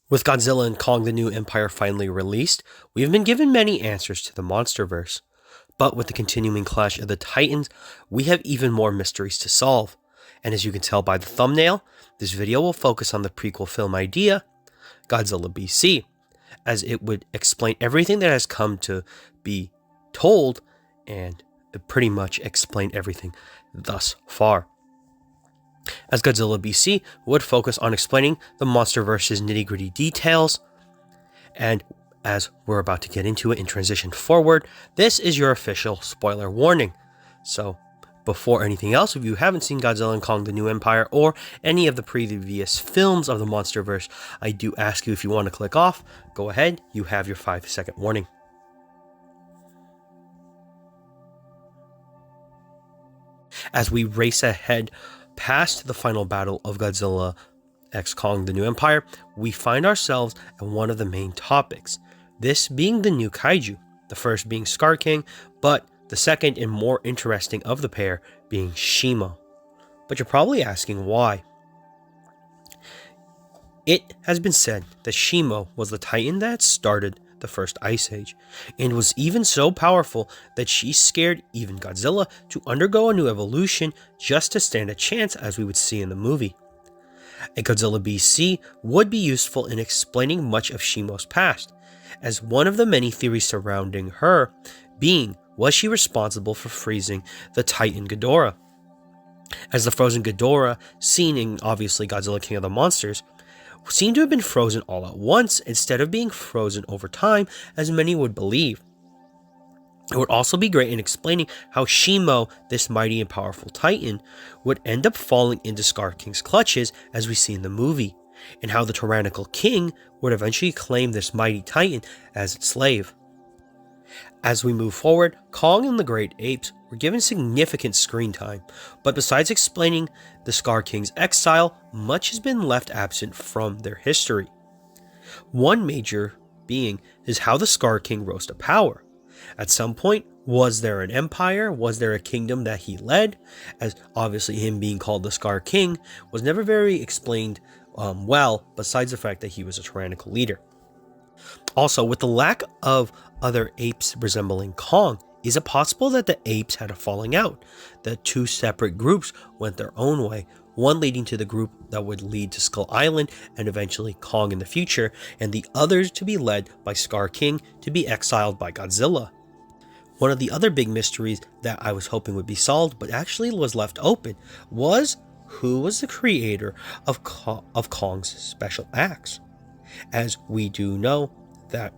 With Godzilla and Kong the New Empire finally released, we have been given many answers to the monsterverse. But with the continuing clash of the Titans, we have even more mysteries to solve. And as you can tell by the thumbnail, this video will focus on the prequel film idea, Godzilla BC, as it would explain everything that has come to be told and pretty much explain everything thus far. As Godzilla BC would focus on explaining the MonsterVerse's nitty-gritty details, and as we're about to get into it and transition forward, this is your official spoiler warning. So, before anything else, if you haven't seen Godzilla and Kong the New Empire or any of the previous films of the MonsterVerse, I do ask you if you want to click off, go ahead, you have your 5-second warning. As we race ahead past the final battle of Godzilla x Kong the New Empire, we find ourselves at one of the main topics, this being the new kaiju, the first being Scar King, but the second and more interesting of the pair being Shimo. But you're probably asking why. It has been said that Shimo was the titan that started the first ice age, and was even so powerful that she scared even Godzilla to undergo a new evolution just to stand a chance, as we would see in the movie. A Godzilla BC would be useful in explaining much of Shimo's past, as one of the many theories surrounding her being, was she responsible for freezing the Titan Ghidorah? As the frozen Ghidorah, seen in obviously Godzilla King of the Monsters, seemed to have been frozen all at once instead of being frozen over time, as many would believe. It would also be great in explaining how Shimo, this mighty and powerful titan, would end up falling into Scar King's clutches as we see in the movie, and how the tyrannical king would eventually claim this mighty titan as its slave. As we move forward, Kong and the Great Apes were given significant screen time, but besides explaining the Scar King's exile, much has been left absent from their history. One major being is how the Scar King rose to power. At some point, was there an empire? Was there a kingdom that he led? As obviously him being called the Scar King was never very explained well, besides the fact that he was a tyrannical leader. Also, with the lack of other apes resembling Kong, is it possible that the apes had a falling out? That two separate groups went their own way, one leading to the group that would lead to Skull Island and eventually Kong in the future, and the others to be led by Scar King to be exiled by Godzilla. One of the other big mysteries that I was hoping would be solved, but actually was left open, was who was the creator of Kong's special axe? As we do know that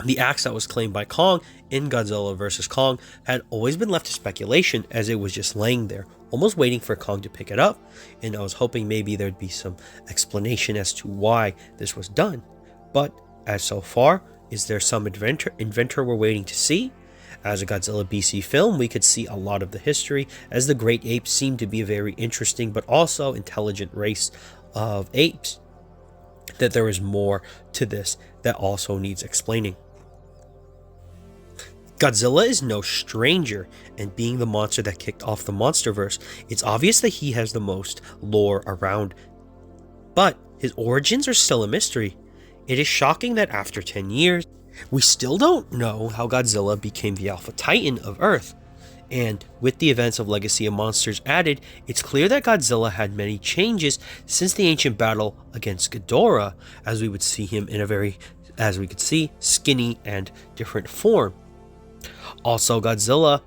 the axe that was claimed by Kong in Godzilla vs. Kong had always been left to speculation, as it was just laying there, almost waiting for Kong to pick it up, and I was hoping maybe there'd be some explanation as to why this was done. But as so far, is there some inventor we're waiting to see? As a Godzilla BC film, we could see a lot of the history, as the Great Apes seem to be a very interesting but also intelligent race of apes. That there is more to this that also needs explaining. Godzilla is no stranger, and being the monster that kicked off the MonsterVerse, it's obvious that he has the most lore around. But his origins are still a mystery. It is shocking that after 10 years, we still don't know how Godzilla became the Alpha Titan of Earth. And with the events of Legacy of Monsters added, it's clear that Godzilla had many changes since the ancient battle against Ghidorah, as we would see him in a very, as we could see, skinny and different form. Also, Godzilla,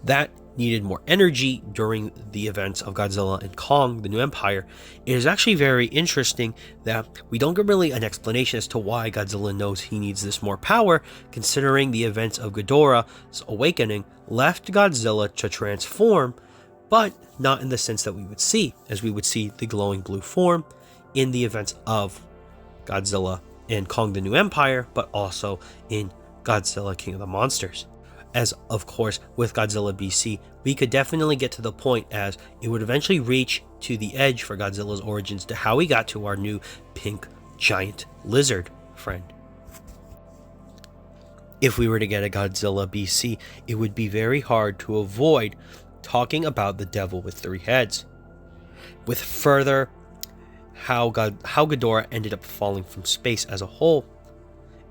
that needed more energy during the events of Godzilla and Kong, the New Empire. It is actually very interesting that we don't get really an explanation as to why Godzilla knows he needs this more power, considering the events of Ghidorah's awakening left Godzilla to transform, but not in the sense that we would see, as we would see the glowing blue form in the events of Godzilla and Kong, the New Empire, but also in Godzilla King of the Monsters. As of course with Godzilla BC, we could definitely get to the point as it would eventually reach to the edge for Godzilla's origins to how we got to our new pink giant lizard friend. If we were to get a Godzilla BC, it would be very hard to avoid talking about the devil with three heads. With further how Ghidorah ended up falling from space as a whole,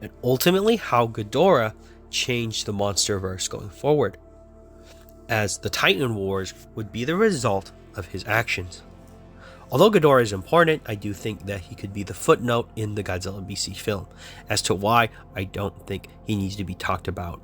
and ultimately how Ghidorah changed the monsterverse going forward, as the Titan Wars would be the result of his actions. Although Ghidorah is important, I do think that he could be the footnote in the Godzilla BC film, as to why I don't think he needs to be talked about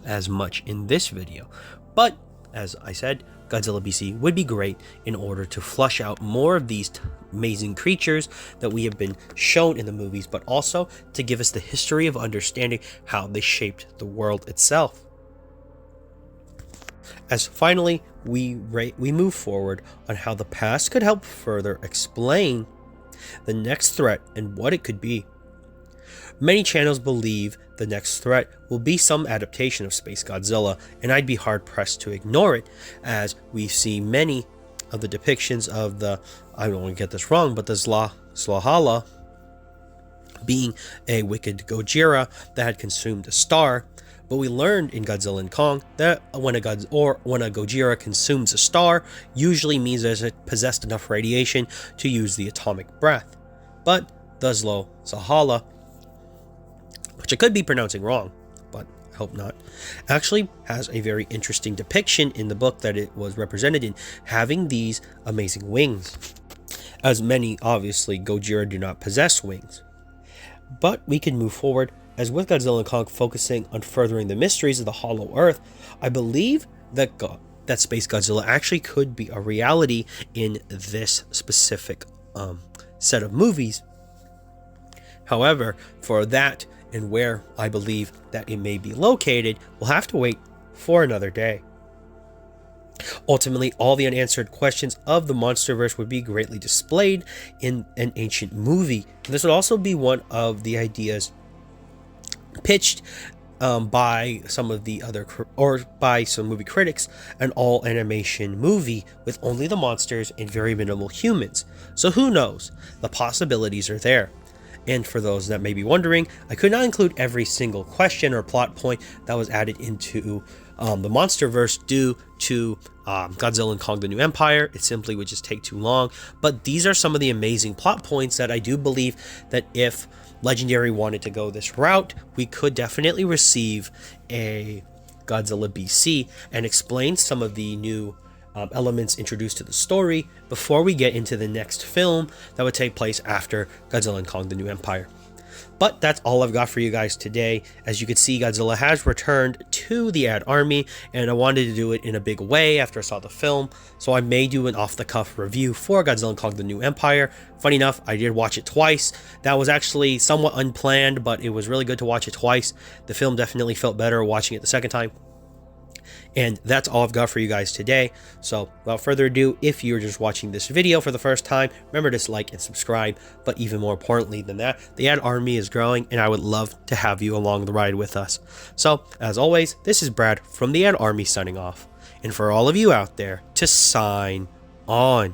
as much in this video. But, as I said, Godzilla BC would be great in order to flush out more of these amazing creatures that we have been shown in the movies, but also to give us the history of understanding how they shaped the world itself. As finally, we move forward on how the past could help further explain the next threat and what it could be. Many channels believe the next threat will be some adaptation of Space Godzilla, and I'd be hard-pressed to ignore it, as we see many of the depictions of the, I don't want to get this wrong, but the Zlahala being a wicked Gojira that had consumed a star. But we learned in Godzilla and Kong that when a Gojira consumes a star, usually means that it possessed enough radiation to use the atomic breath. But the Zlahala, which I could be pronouncing wrong, but I hope not, actually has a very interesting depiction in the book that it was represented in, having these amazing wings. As many, obviously, Gojira do not possess wings. But we can move forward, as with Godzilla and Kong focusing on furthering the mysteries of the Hollow Earth, I believe that Space Godzilla actually could be a reality in this specific set of movies. However, for that and where I believe that it may be located, we'll have to wait for another day. Ultimately, all the unanswered questions of the MonsterVerse would be greatly displayed in an ancient movie. And this would also be one of the ideas pitched by some of the other, or by some movie critics, an all animation movie with only the monsters and very minimal humans. So who knows? The possibilities are there. And for those that may be wondering, I could not include every single question or plot point that was added into the MonsterVerse due to Godzilla and Kong: The New Empire. It simply would just take too long. But these are some of the amazing plot points that I do believe that if Legendary wanted to go this route, we could definitely receive a Godzilla BC and explain some of the new elements introduced to the story before we get into the next film that would take place after Godzilla and Kong: The New Empire. But that's all I've got for you guys today. As you can see, Godzilla has returned to the ad army, and I wanted to do it in a big way after I saw the film, so I may do an off-the-cuff review for Godzilla and Kong: The New Empire. Funny enough, I did watch it twice. That was actually somewhat unplanned, but it was really good to watch it twice. The film definitely felt better watching it the second time. And that's all I've got for you guys today. So without further ado, if you're just watching this video for the first time, remember to like and subscribe. But even more importantly than that, the ad army is growing, and I would love to have you along the ride with us. So as always, this is Brad from the ad army signing off. And for all of you out there, to sign on.